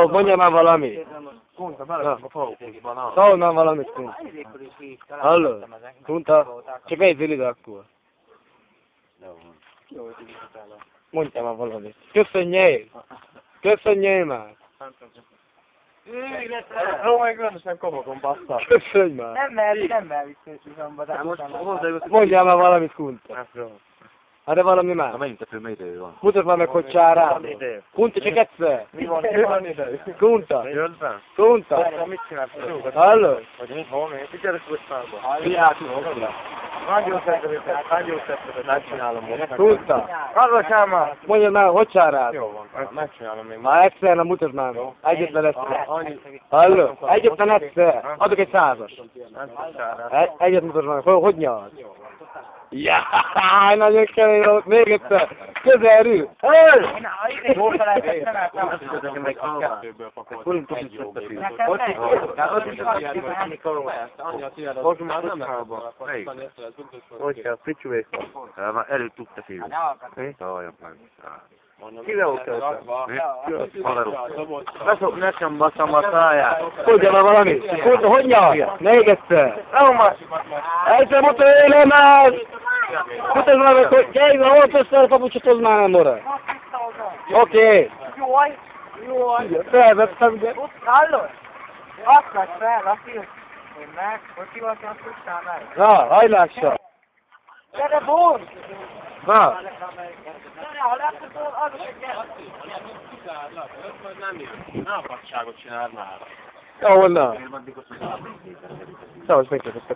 Mondja már valamit. Szólj már valamit, Kunta. Hallod? Kunta, csak egyél ide akkor. Mondja már valamit. Köszönjél! Köszönjél már! Nem kopogom, bassza. Köszönj már! Nem mer visszatűzomba, de Mondjál már valamit, Kunta. Hát de valami már. Na menjünk, tehát idő van. Mutasd már meg, hogy csárál. Kunta, csak egyszer. Mi van? Van idő. Kunta. Jön fel? Kunta. Mit csinálsz? Hallod? Hol még? Figyelj, hogy szállba. Figyelj, nagyon tetszett, megcsinálom most. Kunta. Hallgassál már! Mondjad már, hogy csárál? Jó van, megcsinálom még. Már egyszer, nem mutasd már. Egyetlen egyszer. Hallod? Egyetlen egyszer. Adok egy 100-as. Egyet mutasd már, hogy nyalsz? Jaj, nagyon kemény volt, még egyszer. Közelről. Hogy kell, picsuvék? Már előtt tudta fiú. Szóljon meg. Kivel ott Beszok nekem basszam a száját. Tudja már valamit? Kunta, hogy nyalsz? Még egyszer. Egyszer mutasd élem már! Mutasd már meg, hogy gyere, hol össze a papucsot, már nem marad. Oké. Jaj! Felvettem, de... Hallod? Akad fel, Laci! Én meg, hogy ki volt, azt tudtál meg? Na, hajlássa. Gyere, Bor! Na. Gyere, ha láthatod, az is egy gyere! Ne a padságot csináld már. Ahonnan? Szóval megköszöntek.